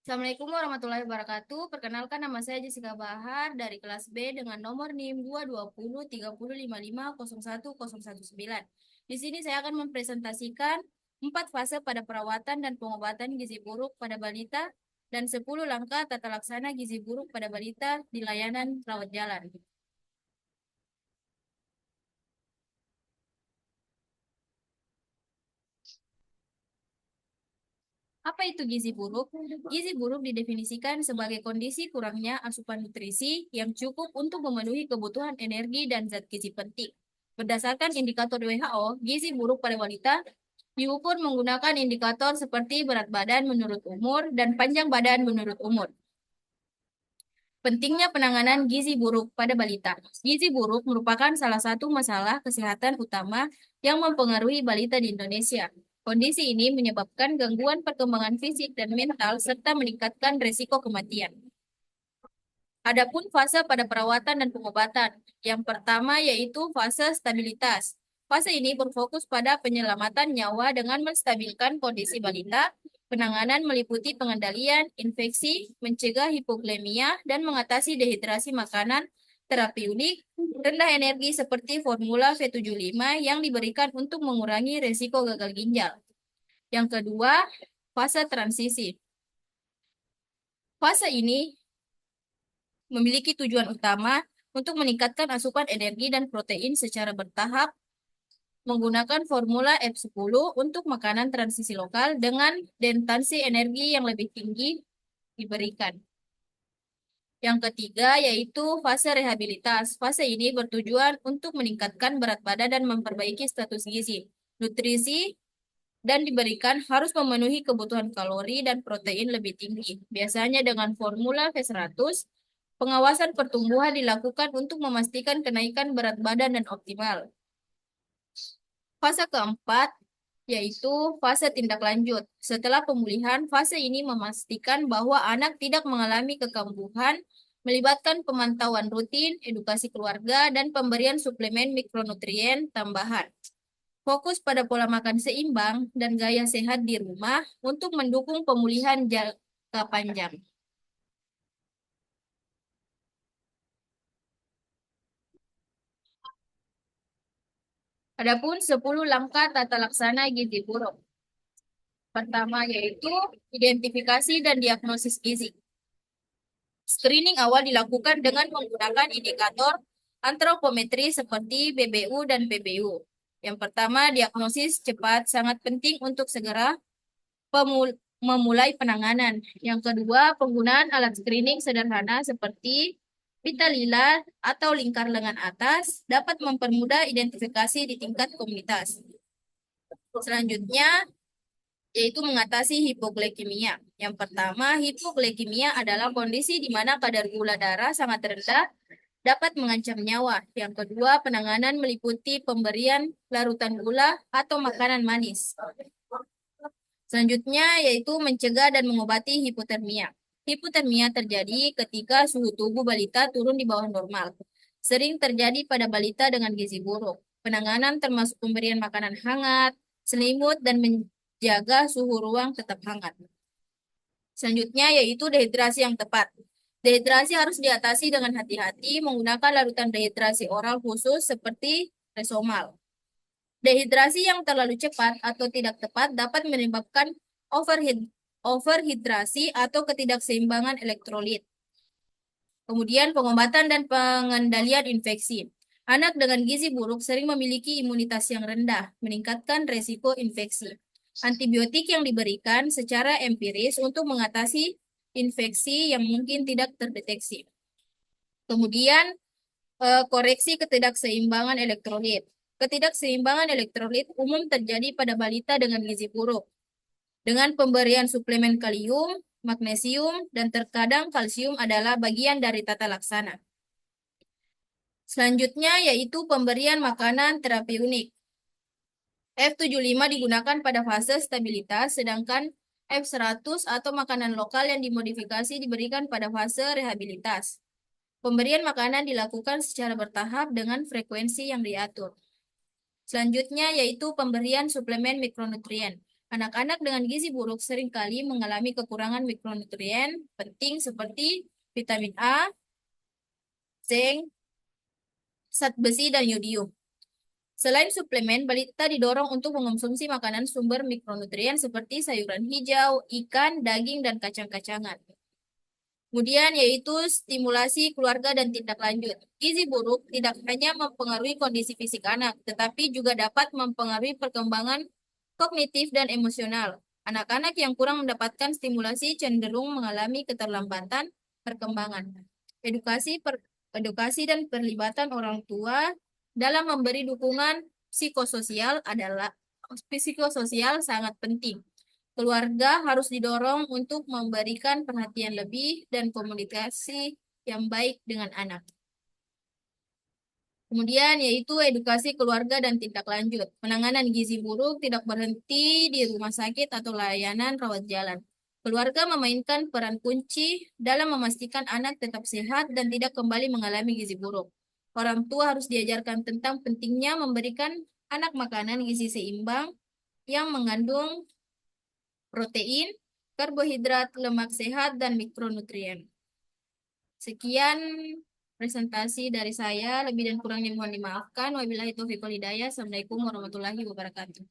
Assalamualaikum warahmatullahi wabarakatuh. Perkenalkan nama saya Jessica Bahar dari kelas B dengan nomor NIM 22030550119. Di sini saya akan mempresentasikan 4 fase pada perawatan dan pengobatan gizi buruk pada balita dan 10 langkah tata laksana gizi buruk pada balita di layanan rawat jalan. Apa itu gizi buruk? Gizi buruk didefinisikan sebagai kondisi kurangnya asupan nutrisi yang cukup untuk memenuhi kebutuhan energi dan zat gizi penting. Berdasarkan indikator WHO, gizi buruk pada wanita diukur menggunakan indikator seperti berat badan menurut umur dan panjang badan menurut umur. Pentingnya penanganan gizi buruk pada balita. Gizi buruk merupakan salah satu masalah kesehatan utama yang mempengaruhi balita di Indonesia. Kondisi ini menyebabkan gangguan perkembangan fisik dan mental serta meningkatkan risiko kematian. Adapun fase pada perawatan dan pengobatan. Yang pertama yaitu fase stabilitas. Fase ini berfokus pada penyelamatan nyawa dengan menstabilkan kondisi balita. Penanganan meliputi pengendalian infeksi, mencegah hipoglikemia, dan mengatasi dehidrasi makanan, terapi unik, rendah energi seperti formula V75 yang diberikan untuk mengurangi risiko gagal ginjal. Yang kedua, fase transisi. Fase ini memiliki tujuan utama untuk meningkatkan asupan energi dan protein secara bertahap menggunakan formula F10 untuk makanan transisi lokal dengan dentansi energi yang lebih tinggi diberikan. Yang ketiga yaitu fase rehabilitas. Fase ini bertujuan untuk meningkatkan berat badan dan memperbaiki status gizi. Nutrisi dan diberikan harus memenuhi kebutuhan kalori dan protein lebih tinggi. Biasanya dengan formula V100, pengawasan pertumbuhan dilakukan untuk memastikan kenaikan berat badan dan optimal. Fase keempat yaitu fase tindak lanjut. Setelah pemulihan, fase ini memastikan bahwa anak tidak mengalami kekambuhan, melibatkan pemantauan rutin, edukasi keluarga, dan pemberian suplemen mikronutrien tambahan. Fokus pada pola makan seimbang dan gaya sehat di rumah untuk mendukung pemulihan jangka panjang. Adapun 10 langkah tata laksana gizi buruk. Pertama yaitu identifikasi dan diagnosis gizi. Screening awal dilakukan dengan menggunakan indikator antropometri seperti BBU dan PBU. Yang pertama, diagnosis cepat sangat penting untuk segera memulai penanganan. Yang kedua, penggunaan alat screening sederhana seperti pita lila atau lingkar lengan atas dapat mempermudah identifikasi di tingkat komunitas. Selanjutnya, yaitu mengatasi hipoglikemia. Yang pertama, hipoglikemia adalah kondisi di mana kadar gula darah sangat rendah dapat mengancam nyawa. Yang kedua, penanganan meliputi pemberian larutan gula atau makanan manis. Selanjutnya, yaitu mencegah dan mengobati hipotermia. Hipotermia terjadi ketika suhu tubuh balita turun di bawah normal. Sering terjadi pada balita dengan gizi buruk. Penanganan termasuk pemberian makanan hangat, selimut, dan menjaga suhu ruang tetap hangat. Selanjutnya yaitu dehidrasi yang tepat. Dehidrasi harus diatasi dengan hati-hati menggunakan larutan dehidrasi oral khusus seperti Resomal. Dehidrasi yang terlalu cepat atau tidak tepat dapat menyebabkan overhidrasi atau ketidakseimbangan elektrolit. Kemudian pengobatan dan pengendalian infeksi. Anak dengan gizi buruk sering memiliki imunitas yang rendah, meningkatkan resiko infeksi. Antibiotik yang diberikan secara empiris untuk mengatasi infeksi yang mungkin tidak terdeteksi. Kemudian koreksi ketidakseimbangan elektrolit. Ketidakseimbangan elektrolit umum terjadi pada balita dengan gizi buruk. Dengan pemberian suplemen kalium, magnesium, dan terkadang kalsium adalah bagian dari tata laksana. Selanjutnya yaitu pemberian makanan terapi unik. F75 digunakan pada fase stabilitas, sedangkan F100 atau makanan lokal yang dimodifikasi diberikan pada fase rehabilitas. Pemberian makanan dilakukan secara bertahap dengan frekuensi yang diatur. Selanjutnya yaitu pemberian suplemen mikronutrien. Anak-anak dengan gizi buruk seringkali mengalami kekurangan mikronutrien penting seperti vitamin A, zinc, zat besi, dan yodium. Selain suplemen, balita didorong untuk mengonsumsi makanan sumber mikronutrien seperti sayuran hijau, ikan, daging, dan kacang-kacangan. Kemudian yaitu stimulasi keluarga dan tindak lanjut. Gizi buruk tidak hanya mempengaruhi kondisi fisik anak, tetapi juga dapat mempengaruhi perkembangan kognitif dan emosional. Anak-anak yang kurang mendapatkan stimulasi cenderung mengalami keterlambatan perkembangan. Edukasi dan perlibatan orang tua dalam memberi dukungan psikososial sangat penting. Keluarga harus didorong untuk memberikan perhatian lebih dan komunikasi yang baik dengan anak. Kemudian yaitu edukasi keluarga dan tindak lanjut. Penanganan gizi buruk tidak berhenti di rumah sakit atau layanan rawat jalan. Keluarga memainkan peran kunci dalam memastikan anak tetap sehat dan tidak kembali mengalami gizi buruk. Orang tua harus diajarkan tentang pentingnya memberikan anak makanan gizi seimbang yang mengandung protein, karbohidrat, lemak sehat, dan mikronutrien. Sekian presentasi dari saya, lebih dan kurangnya mohon dimaafkan. Wabillahi taufiq wal hidayah. Assalamualaikum warahmatullahi wabarakatuh.